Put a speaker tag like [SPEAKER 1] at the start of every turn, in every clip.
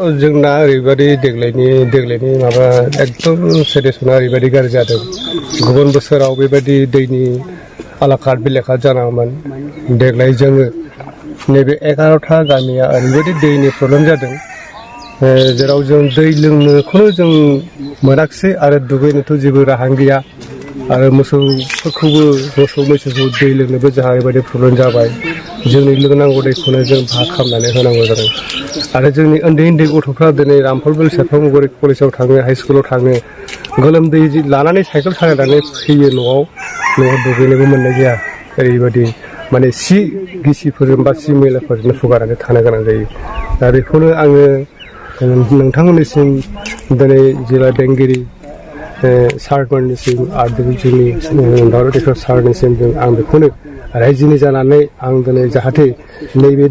[SPEAKER 1] जोंना ओरैबायदि देग्लायनि माबा एकदम सिचुवेसना ओरैबायदि गाज्रि जादों। गुबुन बोसोराव बेबायदि दैनि आलाखाट बिलाखाट जानाङामोन। देग्लाय जोङो नैबे 11था गामिया ओरैबायदि दैनि प्रब्लेम जादों, जेराव जों दै लोंनोखौनो जों मोनाखिसै आरो दुगैनोथ' जेबो राहायानो गैया। आरो मोसौ मैसोखौ दै लोंनोबो जोंहा ओरैबायदि प्रब्लेम जाबाय। जोंनि लोंनांगौ दैखौनो जों भाग खालामनानै होनांगौ जादों। आरो जोंनि उन्दै गथ'फ्रा दिनै रामफलबिल सेरफांगुरि कलेजाव थाङो, हाइस्कुलाव थाङो, गोलोमदै लानानै साइकेल सालायनानै फैयो न'आव दुगैनोबो मोननाय जाया। ओरैबायदि माने सि गिसिफोरजों बा सि मैलाफोरजोंनो फुगारनानै थानो गोनां जायो। दा बेखौनो आङो नोंथांमोननिसिम दिनै जिल्ला बेंगिरि सारमोननिसिम आरो जोंनि भारत सारनिसिम आं बेखौनो रायजोनि जानानै आं दिनै जाहाथे नैबे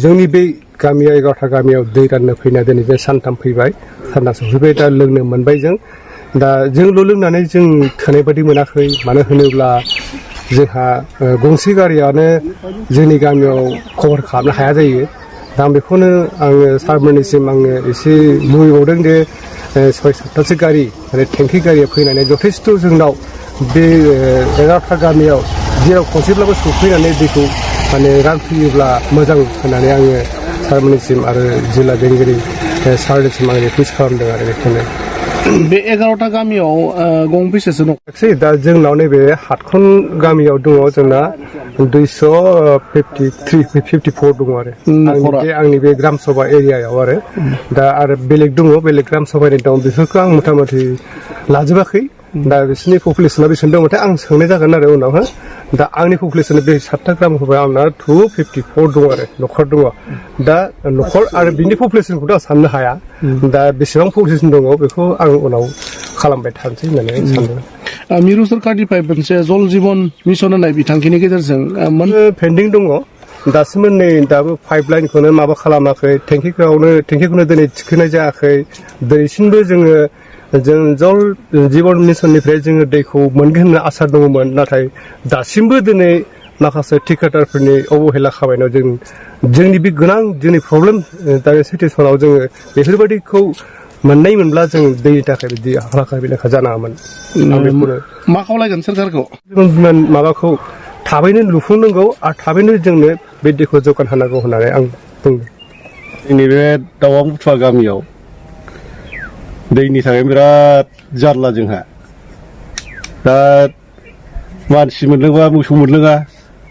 [SPEAKER 1] जोंनि बे गामिया 11था गामियाव दै राननो फैना दिनै बे सानथाम फैबाय, सानथाम सफैबाय। दा लोंनो मोनबाय जों। दा जोंल' लोंनानै जों थोनाय बायदि मोनाखै। मानो होनोब्ला जोंहा गंसे गारियानो जोंनि गामियाव कभार खालामनो हाया जायो। दा बेखौनो आङो सारमोननिसिम आङो एसे लुबैबावदों जे 6-7थासो गारि माने टेंकि गारिया फैनानै जथेस्थ' जोंनाव बे 11था गामियाव जेराव खनसेब्लाबो सफैनानै दैखौ माने रानफैयोब्ला मोजां होननानै आङो सारमोननिसिम आरो जिल्ला बेंगिरि सारनिसिम आं रिकुवेस्ट खालामदों आरो बेखौनो।
[SPEAKER 2] बे 11था गामियाव गंबेसेसो दं?
[SPEAKER 1] दा जोंनाव नैबे हाटखन गामियाव दङ जोंना 254 दङ आरो आंनि बे ग्राम सभा एरियायाव आरो दा आरो बेलेग दङ, बेलेग ग्राम सभानि दं। बेफोरखौ आं मथा मथि लाजोबाखै। दा बिसोरनि पपुलेसना बेसेबां दंबाथाय आं सोंनाय जागोन आरो उनावहाय। दा आंनि पपुलेसना बे 7था ग्राम सभायाव आंना 254 दङ आरो न'खर दङ। दा न'खर आरो बिनि पपुलेसनखौथ' आं साननो हाया। दा बेसेबां पपुलेसन दङ बेखौ आं उनाव खालामबाय थानोसै होननानै सानदों।
[SPEAKER 2] मिरु सरकारनिफ्राय मोनसे जल जीवन मिशन होननाय बिथांखिनि गेजेरजों
[SPEAKER 1] पेन्डिं दङ। दासिमबो दाबो पाइप लाइनखौनो माबा खालामाखै। टेंकिखौनो दिनै थिखोनाय जायाखै। दिनैसिमबो जों जल जीवन मिशननिफ्राय जोङो दैखौ मोनगोन होनना आसा दङमोन। नाथाय दासिमबो दिनै माखासे ठेकेदारफोरनि अबहेला खालामनायाव जोंनि बे गोनां जोंनि प्रब्लेम दा सिटुवेसनाव जोङो बेफोरबायदिखौ मोनब्ला जों दैनि थाखाय बिदि हालाखाट बिलाखाट जानाङामोन। आं बेखौनो
[SPEAKER 2] मा खावलायगोन सोरखारखौ?
[SPEAKER 1] माबाखौ थाबैनो लुफुंनांगौ आरो थाबैनो जोंनो बे दैखौ जौगाहोनांगौ होननानै आं बुंदों।
[SPEAKER 3] जोंनि बे दावां बुथुवा गामियाव दैनि थाखाय बिराद जारला जोंहा। दा मानसि मोनलोङा मोसौ मोनलोङा,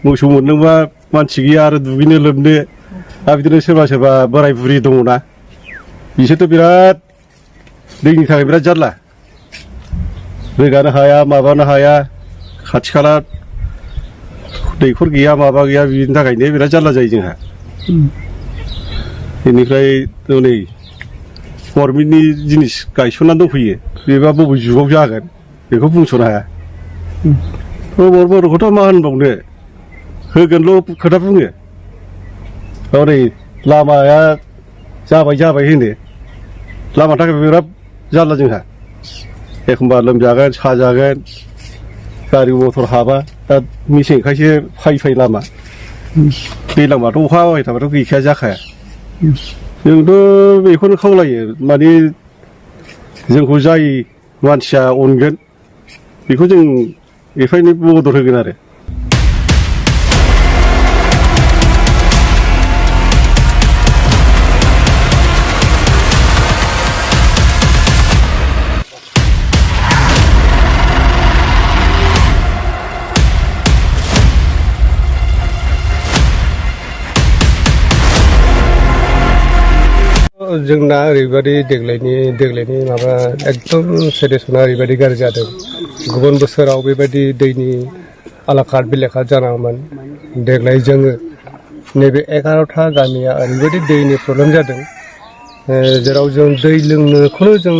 [SPEAKER 3] मोसौ मोनलोंबा मानसि गैया आरो दुगैनो लोबनो। दा बिदिनो सोरबा बोराय बुरि दङना, बिसोरथ' बिराद दैनि थाखाय बिराद जारला। रोगानो हाया, माबानो हाया, खाथि खाला दैखर गैया, माबा गैया, बिनि थाखायनो बिराद जारला जायो जोंहा। बेनिफ्राय नै गभर्नमेन्टनि जिनिस गायसननानै दंफैयो, बेबा बबे जुगाव जागोन बेखौ बुंस'नो हाया। बर'खौथ' मा होनबावनो, होगोनल' खोथा बुङो। हनै लामाया जाबाय होनो, लामानि थाखाय बिराद जारला जोंहा। एखमबा लोमजागोन साजागोन, गारि मथर हाबा। दा मेसेंखायसो फाय लामा। दैज्लांबाथ' अखा हाबाय थाबाथ' गैखाया जाखाया। जोंथ' बेखौनो खावलायो, माने जोंखौ जाय मानसिया अनगोन बेखौ जों एफा एनै मदद होगोन आरो।
[SPEAKER 1] जोंना ओरैबायदि देग्लायनि माबा एकदम सिचुवेसना ओरैबायदि गाज्रि जादों। गुबुन बोसोराव बेबायदि दैनि आलाखाट बिलाखाट जानाङामोन। देग्लाय जोङो नैबे 11था गामिया ओरैबायदि दैनि प्रब्लेम जादों, जेराव जों दै लोंनोखौनो जों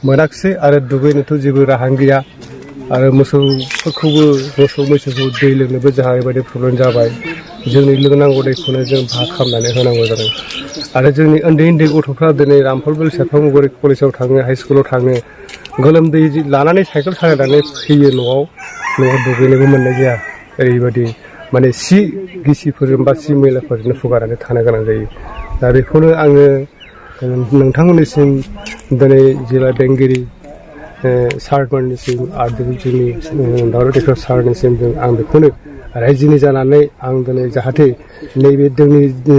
[SPEAKER 1] मोनाखिसै आरो दुगैनोथ' जेबो राहायानो गैया। आरो मोसौ मैसोखौ दै लोंनोबो जोंहा ओरैबायदि प्रब्लेम जाबाय। जोंनि लोंनांगौ दैखौनो जों भाग खालामनानै होनांगौ जादों। आरो जोंनि उन्दै गथ'फ्रा दिनै रामफलबिल सेरफांगुरि कलेजाव थाङो, हाइस्कुलाव थाङो, गोलोमदै लानानै साइकेल सालायनानै फैयो न'आव दुगैनोबो मोननाय जाया। ओरैबायदि माने सि गिसिफोरजों बा सि मैलाफोरजोंनो फुगारनानै थानो गोनां जायो। दा बेखौनो आङो नोंथांमोननिसिम दिनै जिल्ला बेंगिरि सारमोननिसिम आरो जोंनि दावराव दैखर सारनिसिम आं बेखौनो रायजोनि जानानै आं दिनै जाहाथे नैबे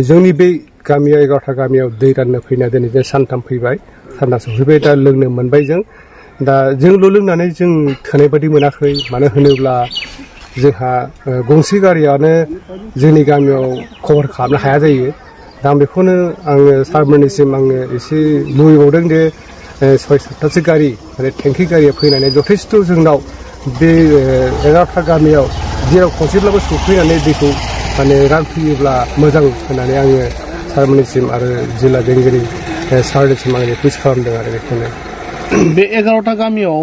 [SPEAKER 1] जोंनि बे गामियाव 11था गामियाव दै राननो फैना दिनै जों सानथाम फैबाय सानथाम सफैबाय दा लोंनो मोनबाय जों दा जोंल' लोंनानै जों थोनाय बादि मोनाखै मानो होनोब्ला जोंहा गंसे गारियानो जोंनि गामियाव कभार खालामनो हाया जायो दा आं बेखौनो आङो सारमोननिसिम आङो एसे लुबैबावदों जे 6-7थासो गारि माने टेंकि गारिया फैनानै जथेस्थ' जोंनाव बे 11था गामियाव जेराव खनसेब्लाबो सफैनानै दैखौ माने रानफैयोब्ला मोजां होननानै आङो सारमोननिसिम आरो जिल्ला बेंगिरि सारनिसिम आं रिकुवेस्ट खालामदों आरो बेखौनो
[SPEAKER 2] बे 11था गामियाव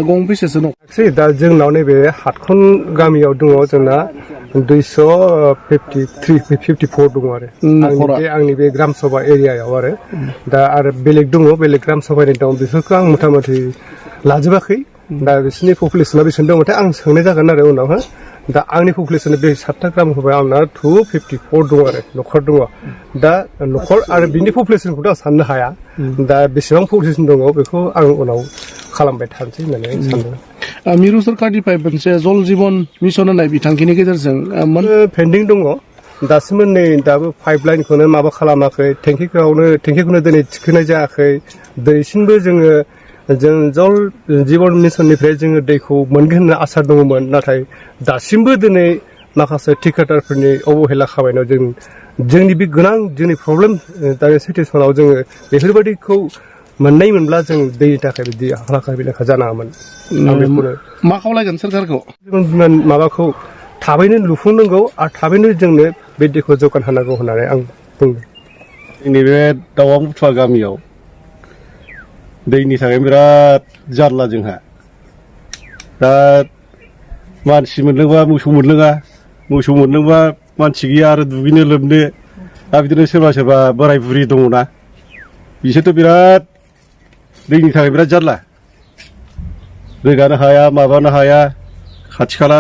[SPEAKER 2] गंबेसेसो दं
[SPEAKER 1] दा जोंनाव नैबे हाटखन गामियाव दङ जोंना 254 दङ आरो आंनि बे ग्राम सभा एरियायाव आरो दा आरो बेलेग दङ बेलेग ग्राम सभानि दं बेफोरखौ आं मथा मथि लाजोबाखै दा बिसोरनि पपुलेसना बेसेबां दङथाय आं सोंनाय जागोन आरो उनावहा दा आंनि पपुलेसना बे 7था ग्राम सभायाव आंना 254 दङ आरो न'खर दङ दा न'खर आरो बिनि पपुलेसनखौथ' आं साननो हाया दा बेसेबां पपुलेसन दङ बेखौ आं उनाव खालामबाय थानोसै होननानै आं सानदों
[SPEAKER 2] मिरु सरकारनिफ्राय मोनसे जल जीवन मिशन होननाय बिथांखिनि गेजेरजों
[SPEAKER 1] पेन्डिं दङ दासिमबो नै दाबो पाइप लाइनखौनो माबा खालामाखै टेंकिखौनो दिनै थिखोनाय जायाखै दिनैसिमबो जों जल जीवन मिशननिफ्राय जोङो दैखौ मोनगोन होनना आसा दङमोन नाथाय दासिमबो दिनै माखासे ठेकेदारफोरनि अबहेला खामायनायाव जोंनि बे गोनां जोंनि प्रब्लेम दा सिटुवेसनाव जोङो बेफोरबायदिखौ मोननाय मोनब्ला जों दैनि थाखाय बिदि हालाखाय बिलाखा जानाङामोन आं बेखौनो
[SPEAKER 2] मा खावलायगोन सोरखारखौ
[SPEAKER 1] माबाखौ थाबैनो लुफुंनांगौ आरो थाबैनो जोंनो बे दैखौ जौगाहोनांगौ होननानै आं बुंदों
[SPEAKER 3] जोंनि बे दावां बुथुवा गामियाव दैनि थाखाय बिराद जारला जोंहा दा मानसि मोनलोङा मोसौ मोनलोङा मानसि गैया आरो दुगैनो लोबनो दा बिदिनो सोरबा बोराय बुरि दङना बिसोरथ' बिराद दैनि थाखाय बिराद जारला रोगानो हाया माबानो हाया खाथि खाला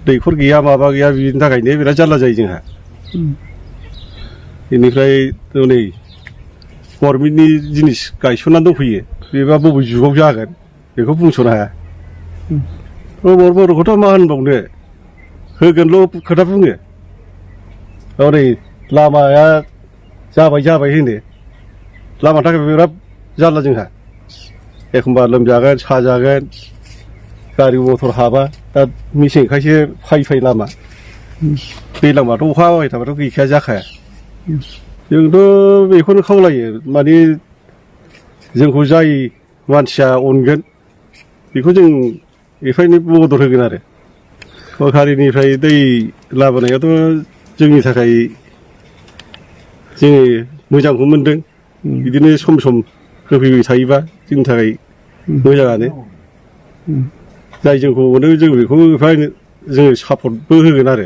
[SPEAKER 3] दैखर गैया माबा गैया बिनि थाखायनो बिराद जारला जायो जोंहा बेनिफ्राय नै गभर्नमेन्टनि जिनिस गायसननानै दंफैयो बेबा बबे जुगाव जागोन बेखौ बुंस'नो हाया बर'खौथ' मा होनबावनो होगोनल' खोथा बुङो हरै लामाया जाबाय होनो लामानि थाखाय बिराद जारला जोंहा एखमबा लोमजागोन साजागोन गारि मथर हाबा दा मेसेंखायसो फाय लामा दैज्लांबाथ' अखा हाबाय थाबाथ' गैखाया जाखाया जोंथ' बेखौनो खावलायो माने जोंखौ जाय मानसिया अनगोन बेखौ जों एफायनो मदद होगोन आरो सरकारिनिफ्राय दै लाबोनायाथ' जोंनि थाखाय जोङो मोजांखौ मोनदों बिदिनो सम होफैबाय थायोबा जोंनि थाखाय मोजाङानो जाय जोंखौ अनो जों बेखौ जोङो सापर्टबो होगोन आरो